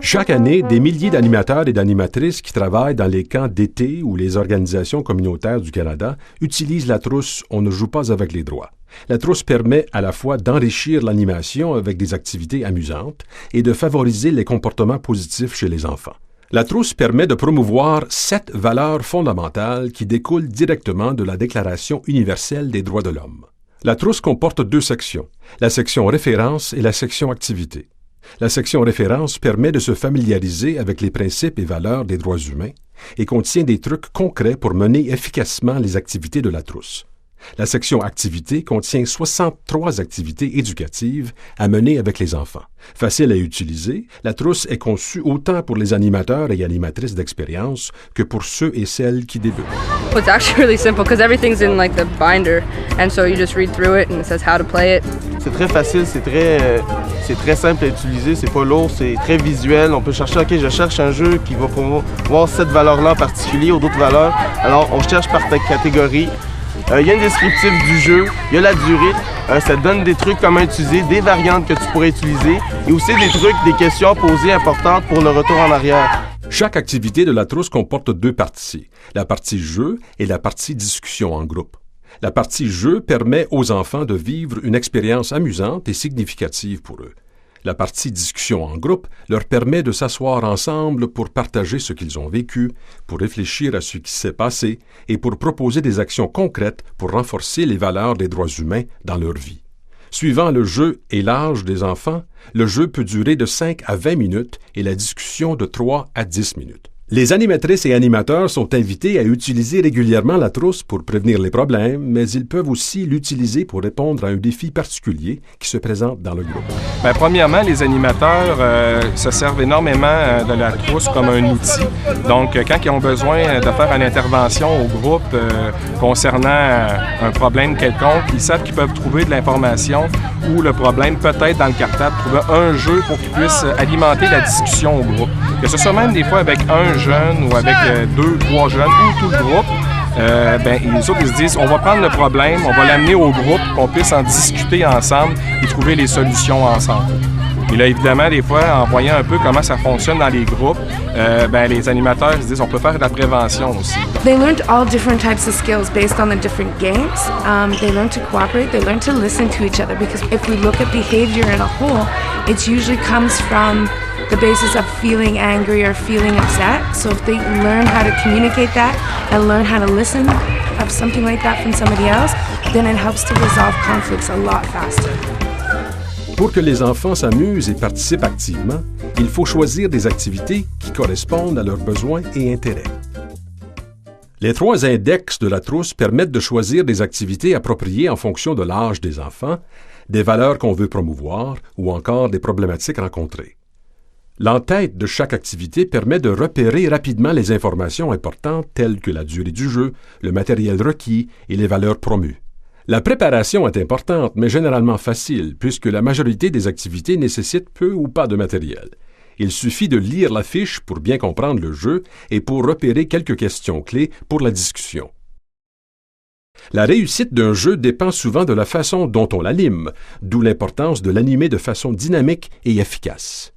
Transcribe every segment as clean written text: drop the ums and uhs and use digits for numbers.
Chaque année, des milliers d'animateurs et d'animatrices qui travaillent dans les camps d'été ou les organisations communautaires du Canada utilisent la trousse « On ne joue pas avec les droits ». La trousse permet à la fois d'enrichir l'animation avec des activités amusantes et de favoriser les comportements positifs chez les enfants. La trousse permet de promouvoir 7 valeurs fondamentales qui découlent directement de la Déclaration universelle des droits de l'homme. La trousse comporte 2 sections, la section référence et la section activité. La section référence permet de se familiariser avec les principes et valeurs des droits humains et contient des trucs concrets pour mener efficacement les activités de la trousse. La section activité contient 63 activités éducatives à mener avec les enfants. Facile à utiliser, la trousse est conçue autant pour les animateurs et animatrices d'expérience que pour ceux et celles qui débutent. Well, it's actually really simple because everything's in like the binder, and so you just read through it and it says how to play it. C'est très facile, c'est très simple à utiliser, c'est pas lourd, c'est très visuel. On peut chercher, OK, je cherche un jeu qui va promouvoir cette valeur-là en particulier ou d'autres valeurs. Alors, on cherche par catégorie. Il y a un descriptif du jeu, il y a la durée, ça donne des trucs comment utiliser, des variantes que tu pourrais utiliser et aussi des trucs, des questions posées importantes pour le retour en arrière. Chaque activité de la trousse comporte 2 parties, la partie jeu et la partie discussion en groupe. La partie jeu permet aux enfants de vivre une expérience amusante et significative pour eux. La partie discussion en groupe leur permet de s'asseoir ensemble pour partager ce qu'ils ont vécu, pour réfléchir à ce qui s'est passé et pour proposer des actions concrètes pour renforcer les valeurs des droits humains dans leur vie. Suivant le jeu et l'âge des enfants, le jeu peut durer de 5 à 20 minutes et la discussion de 3 à 10 minutes. Les animatrices et animateurs sont invités à utiliser régulièrement la trousse pour prévenir les problèmes, mais ils peuvent aussi l'utiliser pour répondre à un défi particulier qui se présente dans le groupe. Bien, premièrement, les animateurs se servent énormément de la trousse comme un outil. Donc, quand ils ont besoin de faire une intervention au groupe concernant un problème quelconque, ils savent qu'ils peuvent trouver de l'information ou le problème peut-être dans le cartable, trouver un jeu pour qu'ils puissent alimenter la discussion au groupe. Que ce soit même des fois avec un jeune ou avec 2, 3 jeunes ou tout le groupe, les autres ils se disent on va prendre le problème, on va l'amener au groupe, qu'on puisse en discuter ensemble et trouver les solutions ensemble. Et là, évidemment, des fois, en voyant un peu comment ça fonctionne dans les groupes, les animateurs ils se disent on peut faire de la prévention aussi. They learned all different types of skills based on the different games. They learned to cooperate, they learned to listen to each other because if we look at behavior in a whole, it usually comes from the basis of feeling angry or feeling upset. So if they learn how to communicate that and learn how to listen of something like that from somebody else, then it helps to resolve conflicts a lot faster. Pour que les enfants s'amusent et participent activement, il faut choisir des activités qui correspondent à leurs besoins et intérêts. Les 3 index de la trousse permettent de choisir des activités appropriées en fonction de l'âge des enfants, des valeurs qu'on veut promouvoir ou encore des problématiques rencontrées. L'entête de chaque activité permet de repérer rapidement les informations importantes telles que la durée du jeu, le matériel requis et les valeurs promues. La préparation est importante, mais généralement facile, puisque la majorité des activités nécessitent peu ou pas de matériel. Il suffit de lire la fiche pour bien comprendre le jeu et pour repérer quelques questions clés pour la discussion. La réussite d'un jeu dépend souvent de la façon dont on l'anime, d'où l'importance de l'animer de façon dynamique et efficace.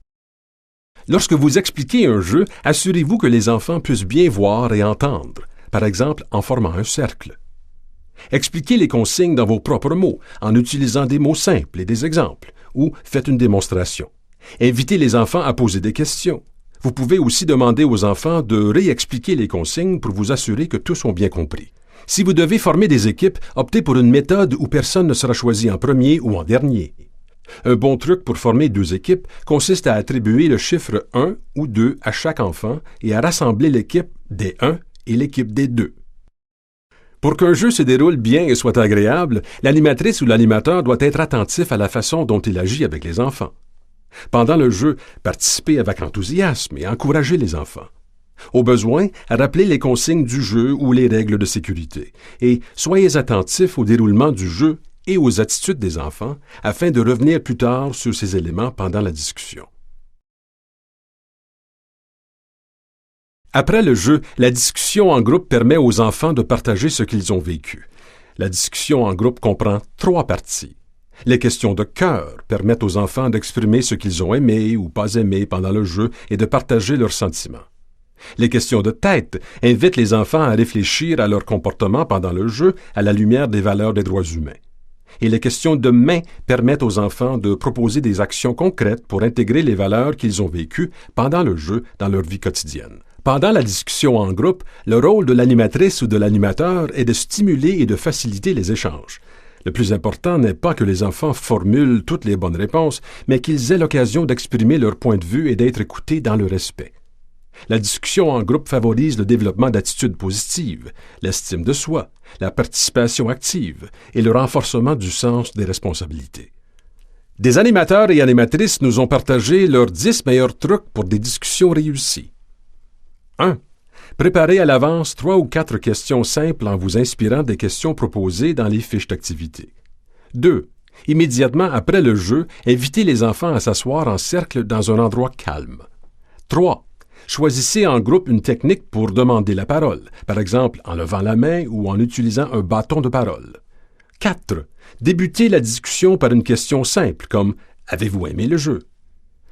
Lorsque vous expliquez un jeu, assurez-vous que les enfants puissent bien voir et entendre, par exemple en formant un cercle. Expliquez les consignes dans vos propres mots, en utilisant des mots simples et des exemples, ou faites une démonstration. Invitez les enfants à poser des questions. Vous pouvez aussi demander aux enfants de réexpliquer les consignes pour vous assurer que tous ont bien compris. Si vous devez former des équipes, optez pour une méthode où personne ne sera choisi en premier ou en dernier. Un bon truc pour former 2 équipes consiste à attribuer le chiffre 1 ou 2 à chaque enfant et à rassembler l'équipe des 1 et l'équipe des 2. Pour qu'un jeu se déroule bien et soit agréable, l'animatrice ou l'animateur doit être attentif à la façon dont il agit avec les enfants. Pendant le jeu, participez avec enthousiasme et encouragez les enfants. Au besoin, rappelez les consignes du jeu ou les règles de sécurité et soyez attentifs au déroulement du jeu et aux attitudes des enfants afin de revenir plus tard sur ces éléments pendant la discussion. Après le jeu, la discussion en groupe permet aux enfants de partager ce qu'ils ont vécu. La discussion en groupe comprend 3 parties. Les questions de cœur permettent aux enfants d'exprimer ce qu'ils ont aimé ou pas aimé pendant le jeu et de partager leurs sentiments. Les questions de tête invitent les enfants à réfléchir à leur comportement pendant le jeu à la lumière des valeurs des droits humains. Et les questions de main permettent aux enfants de proposer des actions concrètes pour intégrer les valeurs qu'ils ont vécues pendant le jeu dans leur vie quotidienne. Pendant la discussion en groupe, le rôle de l'animatrice ou de l'animateur est de stimuler et de faciliter les échanges. Le plus important n'est pas que les enfants formulent toutes les bonnes réponses, mais qu'ils aient l'occasion d'exprimer leur point de vue et d'être écoutés dans le respect. La discussion en groupe favorise le développement d'attitudes positives, l'estime de soi, la participation active et le renforcement du sens des responsabilités. Des animateurs et animatrices nous ont partagé leurs 10 meilleurs trucs pour des discussions réussies. 1. Préparez à l'avance 3 ou 4 questions simples en vous inspirant des questions proposées dans les fiches d'activité. 2. Immédiatement après le jeu, invitez les enfants à s'asseoir en cercle dans un endroit calme. 3. Choisissez en groupe une technique pour demander la parole, par exemple en levant la main ou en utilisant un bâton de parole. 4. Débutez la discussion par une question simple comme « Avez-vous aimé le jeu? »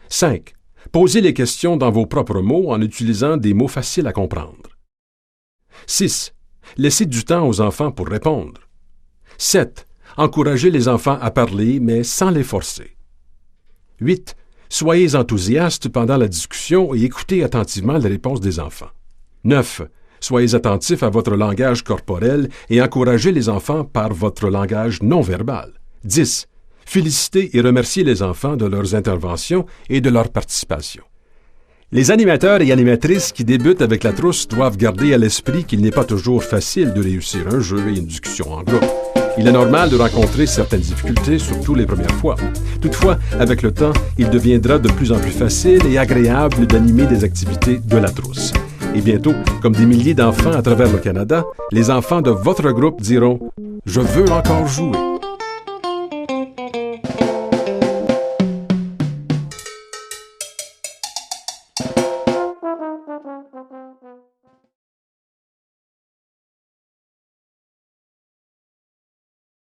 5. Posez les questions dans vos propres mots en utilisant des mots faciles à comprendre. 6. Laissez du temps aux enfants pour répondre. 7. Encouragez les enfants à parler, mais sans les forcer. 8. Soyez enthousiastes pendant la discussion et écoutez attentivement les réponses des enfants. 9. Soyez attentifs à votre langage corporel et encouragez les enfants par votre langage non verbal. 10. Félicitez et remerciez les enfants de leurs interventions et de leur participation. Les animateurs et animatrices qui débutent avec la trousse doivent garder à l'esprit qu'il n'est pas toujours facile de réussir un jeu et une discussion en groupe. Il est normal de rencontrer certaines difficultés, surtout les premières fois. Toutefois, avec le temps, il deviendra de plus en plus facile et agréable d'animer des activités de la trousse. Et bientôt, comme des milliers d'enfants à travers le Canada, les enfants de votre groupe diront « Je veux encore jouer ».